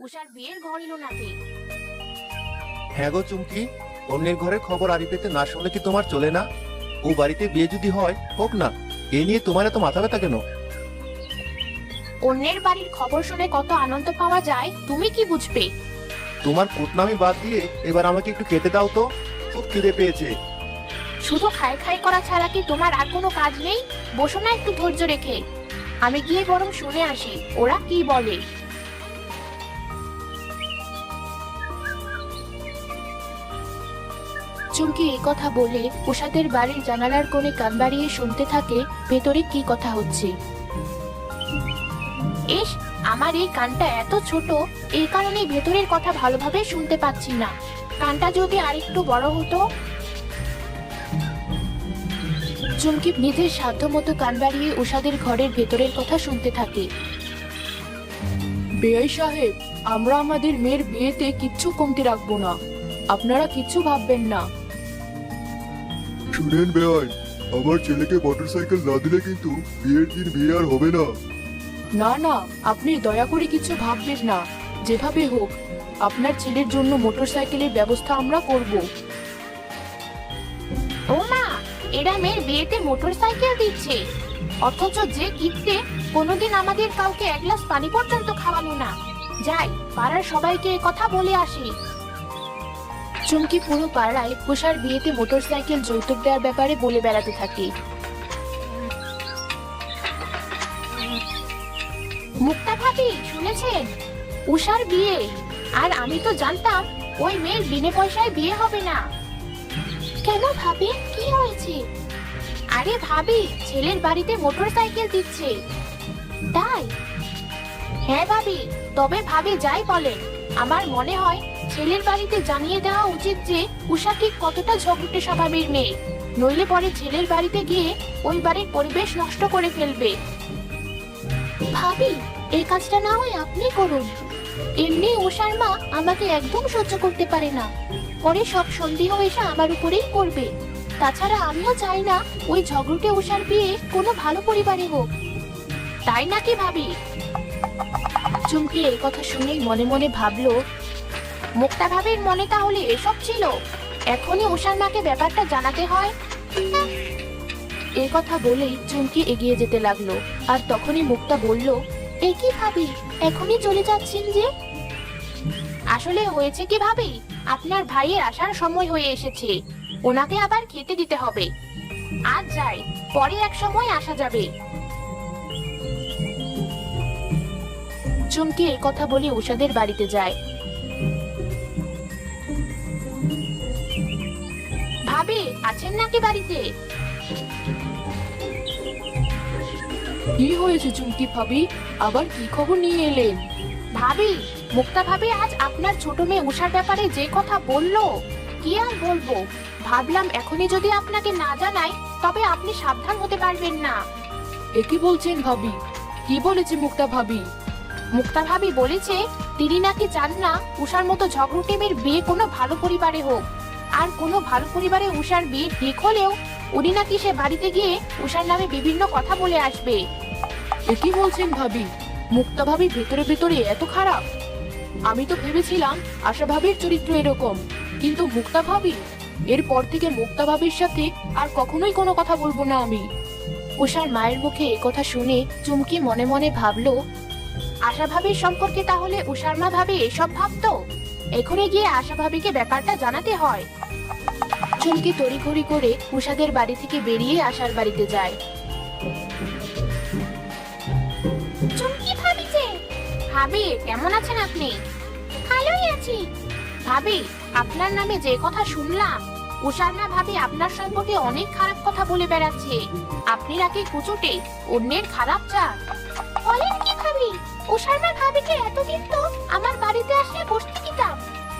উষার বিয়ের ঘর এলো নাকি? হ্যাঁ গো চুমকি, অন্যের ঘরের খবর আড়ি পেতে না শুনলে কি তোমার চলে না? ও বাড়িতে বিয়ে যদি হয় হোক না, এ নিয়ে তোমার এত মাথা ব্যথা কেন? অন্যের বাড়ির খবর শুনে কত আনন্দ পাওয়া যায় তুমি কি বুঝবে? তোমার কুটনামি বাদ দিয়ে এবার আমাকে একটু খেতে দাও তো, খুব খিদে পেয়েছে। শুধু খাই খাই করা ছাড়া কি তোমার আর কোনো কাজ নেই? বসো না একটু ধৈর্য রেখে, আমি গিয়ে বরং শুনে আসি ওরা কি বলে। চুমকি এই কথা বলে উষাদের বাড়ির জানালার কোণে কান বাড়িয়ে শুনতে থাকে ভেতরে কি কথা হচ্ছে। ইস, আমার এই কানটা এত ছোট, এই কারণে ভেতরের কথা ভালোভাবে শুনতে পাচ্ছি না। কানটা যদি আরেকটু বড় হতো। চুমকি নিজের সাধ্য মতো কান বাড়িয়ে উষাদের ঘরের ভেতরের কথা শুনতে থাকে। বেআই সাহেব, আমরা আমাদের মেয়ের বিয়েতে কিচ্ছু কমতি রাখবো না, আপনারা কিচ্ছু ভাববেন না। শুনেন বেআই, আমার ছেলেকে মোটরসাইকেল না দিলে কিন্তু বিয়ের দিন বিয়ে আর হবে না। না না, আপনি দয়া করে কিছু ভাববেন না, যেভাবে হোক আপনার ছেলের জন্য মোটরসাইকেলের ব্যবস্থা আমরা করব। ও মা, এরা মেয়ের বিয়েতে মোটরসাইকেল দিচ্ছে, অথচ যে কিপ্টে কোনোদিন আমাদের কাউকে এক গ্লাস পানি পর্যন্ত খাওয়ানো না। যাই, পাড়ার সবাইকে এ কথা বলে আসি। চুমকি পুরো পাড়ায় উষার বিয়েতে মোটরসাইকেল যৌতুক দেওয়ার ব্যাপারে বলে বেড়াতে থাকে। মুক্তা ভাবি, শুনেছেন? উষার বিয়ে, আর আমি তো জানতাম ওই মেয়ের বিনে পয়সায় বিয়ে হবে না। কেন ভাবি, কি হয়েছে? আরে ভাবি, ছেলের বাড়িতে মোটরসাইকেল দিচ্ছে। তাই? হ্যাঁ ভাবি, তবে ভাবি যাই বলেন, আমার মনে হয় ছেলের বাড়িতে জানিয়ে দেওয়া উচিত যে উষা ঠিক কতটা ঝগড়টে স্বভাবের মেয়ে, নইলে পরে ছেলের বাড়িতে গিয়ে ওই বাড়ির পরিবেশ নষ্ট করে ফেলবে। ভাবি, এই কাজটা না হয় আপনি করুন। এমনি উষার মা আমাকে একদম সহ্য করতে পারে না, পরে সব সন্দেহ এসে আমার উপরেই করবে। তাছাড়া আমিও চাই না ওই ঝগড়ুটে উষার বিয়ে কোনো ভালো পরিবারে হোক। তাই নাকি ভাবি? চুমকি এই কথা শুনেই মনে মনে ভাবলো, মুক্তা ভাবির মনে তাহলে এসব ছিল। এখনই উষার মাকে ব্যাপারটা জানাতে হয়। এই কথা বলেই চুমকি এগিয়ে যেতে লাগলো, আর তখনই মুক্তা বলল, এ কি ভাবি, এখনই চলে যাচ্ছেন যে? আসলে হয়েছে কি ভাবি, আপনার ভাইয়ের আসার সময় হয়ে এসেছে, ওনাকে আবার খেতে দিতে হবে। আজ যাই, পরে এক সময় আসা যাবে। চুমকি এই কথা বলে উষাদের বাড়িতে যায়। ভাবি, আছেন নাকি বাড়িতে? কি হয়েছে চুমকি ভাবি, আবার কি খবর নিয়ে এলেন? ভাবি, মুক্তা ভাবি আজ আপনার ছোট মেয়ে উষার ব্যাপারে যে কথা বললো, কি আর বলবো, ভাবলাম এখনই যদি আপনাকে না জানাই তবে আপনি সাবধান হতে পারবেন না। এ কি বলছেন ভাবি, কি বলেছে মুক্তা ভাবি? মুক্তা ভাবি বলেছে তিনি নাকি চান না উষার মতো ঝগড়ুটে মেয়ের বিয়ে কোনো ভালো পরিবারে হোক, আর কোনো ভালো পরিবারে উষার বিয়ে ঠিক হলেও উনি নাকি সে বাড়িতে গিয়ে উষার নামে বিভিন্ন কথা বলে আসবে। এ কি বলছেন ভাবি, মুক্তা ভাবি ভেতরে ভেতরে এত খারাপ? আমি তো ভেবেছিলাম আশা ভাবির চরিত্র এরকম, কিন্তু মুক্তা ভাবি, এরপর থেকে মুক্তা ভাবির সাথে আর কখনোই কোনো কথা বলবো না আমি। উষার মায়ের মুখে এ কথা শুনে চুমকি মনে মনে ভাবলো, আশা ভাবির সম্পর্কে তাহলে উষার মা ভাবে এসব ভাবতো। এখনই গিয়ে আশা ভাবিকে ব্যাপারটা জানাতে হয়। চুমকি তড়িঘড়ি করে উষাদের বাড়ি থেকে বেরিয়ে আশার বাড়িতে যায়। চুমকি ভাবি যে, ভাবি কেমন আছেন আপনি? ভালোই আছি। ভাবি, আপনার নামে যে কথা শুনলাম, উষার মা ভাবি আপনার সম্পর্কে অনেক খারাপ কথা বলে বেড়াচ্ছে। আপনি নাকি কুচুটে, অন্যের খারাপ চান। বলেন কি ভাবি, উষার মা ভাবিকে এতদিন তো আমার বাড়িতে আসলে বসতে দিতাম,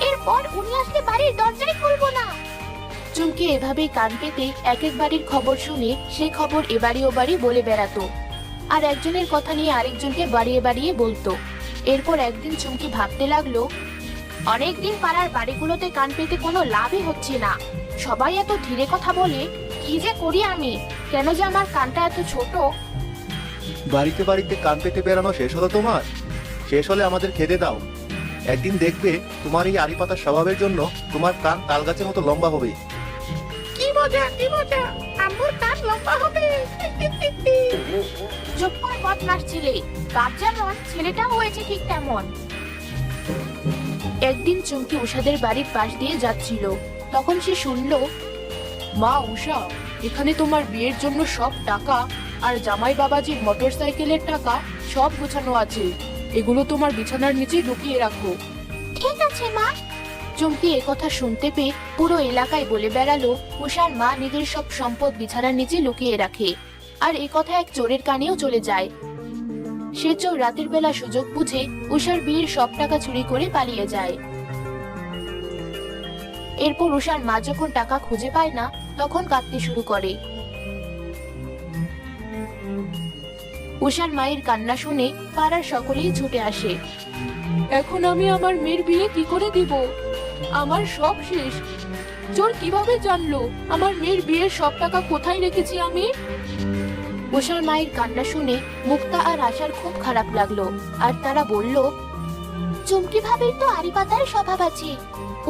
এরপর উনি আসলে বাড়ির দরজাই খুলবো না। চুমকি এভাবেই কান পেতে এক এক বাড়ির খবর শুনে সে খবর এ বাড়ি ও বাড়ি বলে বেড়াতো, আর একজনের কথা নিয়ে আরেকজনকে বাড়িয়ে বাড়িয়ে বলতো। এরপর একদিন চুমকি ভাবতে লাগলো, অনেকদিন পাড়ার বাড়িগুলোতে কান পেতে কোনো লাভই হচ্ছে না, সবাই এত ধীরে কথা বলে, কি যে করি আমি, কেন যে আমার কানটা এত ছোট। বাড়িতে বাড়িতে কান পেতে বেড়ানো শেষ হলো তোমার? শেষ হলে আমাদের খেতে দাও। একদিন দেখবে তোমার এই আড়ি পাতার স্বভাবের জন্য তোমার কান তাল গাছের মতো লম্বা হবে। কি মজা কি মজা, আম্মুর কান লম্বা হবে। চুপ কর বদমাস ছেলে, বাপ যেমন ছেলেটাও হয়েছে ঠিক তেমন। একদিন চুমকি উষাদের বাড়ির পাশ দিয়ে যাচ্ছিল, তখন সে শুনল, মা উষা, এখানে তোমার বিয়ের জন্য সব টাকা আর জামাই বাবাজির মোটরসাইকেলের টাকা সব গোছানো আছে, এগুলো তোমার বিছানার নিচে ঢুকিয়ে রাখো। ঠিক আছে মা। চুমকি একথা শুনতে পেয়ে পুরো এলাকায় বলে বেড়ালো উষার মা নিজের সব সম্পদ বিছানার নিচে লুকিয়ে রাখে। আর এ কথা এক চোরের কানেও চলে যায়। সে চোর রাতের বেলা সুযোগ বুঝে উষার বিয়ের সব টাকা চুরি করে পালিয়ে যায়। এরপর উষার মা যখন টাকা খুঁজে পায় না, তখন কাঁদতে শুরু করে। উষার মায়ের কান্না শুনে পাড়ার সকলেই ছুটে আসে। এখন আমি আমার মেয়ের বিয়ে কি করে দিব? আমার সব শেষ। চোর কিভাবে জানলো আমার মেয়ের বিয়ের সব টাকা কোথায় রেখেছি আমি? উষার মায়ের কান্না শুনে মুক্তা আর আশার খুব খারাপ লাগলো, আর তারা বলল, চুমকি ভাবির তো আড়ি পাতার স্বভাব আছে।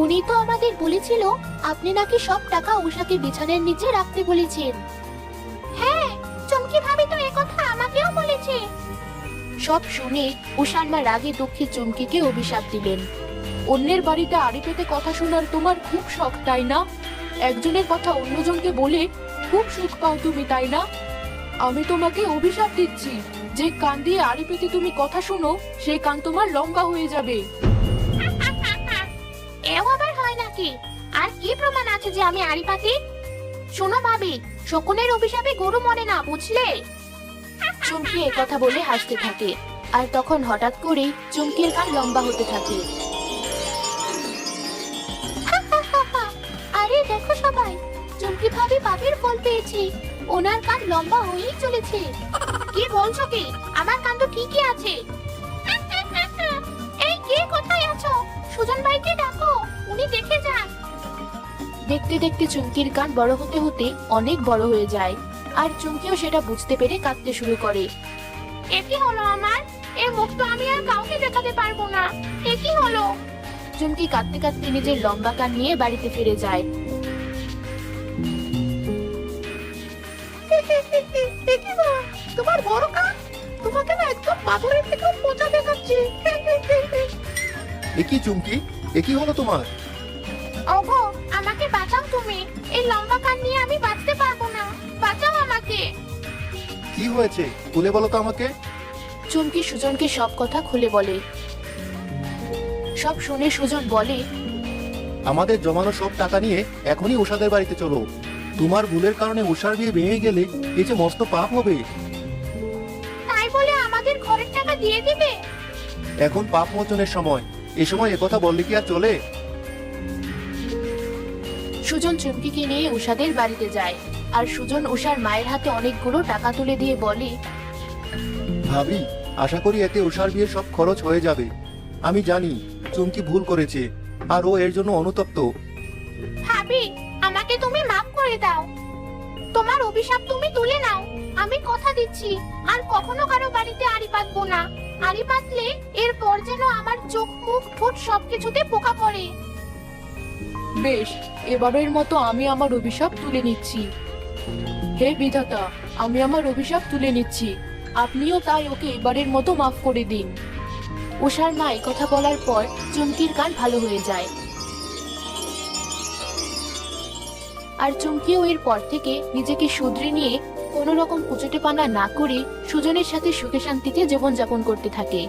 উনি তো আমাদের বলেছিল আপনি নাকি সব টাকা উষাকে বিছানার নিচে রাখতে বলেছেন। হ্যাঁ, চুমকি ভাবি তো একথা আমাকেও বলেছে। সব শুনে উষার মা রাগে দুঃখে চুমকিকে অভিশাপ দিলেন। অন্যের বাড়িতে আড়ি পেতে কথা শোনার তোমার খুব শখ, তাই না? একজনের কথা অন্যজনকে বলে খুব সুখ পাও তুমি, তাই না? আমি তোমাকে অভিশাপ দিচ্ছি, যে কান দিয়ে আড়ি পেতে তুমি কথা শোনো, সেই কান তোমার লম্বা হয়ে যাবে। এও আবার হয় নাকি? আর কি প্রমাণ আছে যে আমি আড়ি পাতি? শোনো ভাবি, শকুনের অভিশাপে গরু মরে না, বুঝলে? চুমকি একথা বলে হাসতে থাকে, আর তখন হঠাৎ করেই চুমকির কান লম্বা হতে থাকে। আরে দেখো সবাই, চুমকি ভাবি পাপের ফল পেয়েছে। ওনার কান লম্বা হয়েই চলেছে। কি বলছো কি? আমার কান তো ঠিকই আছে। এই কে কোথায় আছো? সুজন ভাইকে ডাকো, উনি দেখে যান। দেখতে দেখতে চুমকির কান বড় হতে হতে অনেক বড় হয়ে যায়, আর চুমকিও সেটা বুঝতে পেরে কাঁদতে শুরু করে। এ কি হলো আমার? এই মুখ তো আমি আর কাউকে দেখাতে পারবো না। এ কি হলো? চুমকি কাঁদতে কাঁদতে নিজের লম্বা কান নিয়ে বাড়িতে ফিরে যায়। তোমার বড় কান, তোমাকে না একদম পাথরের থেকে পচা দেখাচ্ছে। এ কি চুমকি, এ কি হলো তোমার? ওগো, আমাকে বাঁচাও তুমি। এই লম্বা কান নিয়ে আমি বাঁচতে পারবো না। বাঁচাও আমাকে। কি হয়েছে খুলে বলো তো আমাকে। চুমকি সুজনকে সব কথা খুলে বলে। সব শুনে সুজন বলে, আমাদের জমানো সব টাকা নিয়ে এখনই উষাদের বাড়িতে চলো। তোমার ভুলের কারণে উষার বিয়ে ভেঙে গেলে এই যে মস্ত পাপ হবে। তাই বলে আমাদের ঘরের টাকা দিয়ে দিবে? এখন পাপ মোচনের সময়, এ সময় একথা বললে কি আর চলে? সুজন চুমকিকে নিয়ে উষাদের বাড়িতে যায়, আর সুজন উষার মায়ের হাতে অনেকগুলো টাকা তুলে দিয়ে বলে, ভাবি, আশা করি এতে উষার বিয়ের সব খরচ হয়ে যাবে। আমি জানি চুমকি ভুল করেছে, আর ও এর জন্য অনুতপ্ত। ভাবি, আমাকে তুমি মাফ করে দাও। তোমার অভিশাপ তুমি তুলে নাও। আমি কথা দিচ্ছি আর কখনো কারো বাড়িতে আড়ি পাতবো না। আড়ি পাতলে এরপর যেন আমার চোখ মুখ ঠোঁট সবকিছুতে পোকা পড়ে। বেশ, এবারের মতো আমি আমার অভিশাপ তুলে নিচ্ছি। হে বিধাতা, আমি আমার অভিশাপ তুলে নিচ্ছি, আপনিও তাই ওকে এবারের মতো মাফ করে দিন। উষার মা কথা বলার পর চুমকির কান ভালো হয়ে যায়, আর চুমকিও এর পর থেকে নিজেকে শুধরে নিয়ে কোনো রকম কুচুটেপানা না করে সুজনের সাথে সুখে শান্তিতে জীবনযাপন করতে থাকে।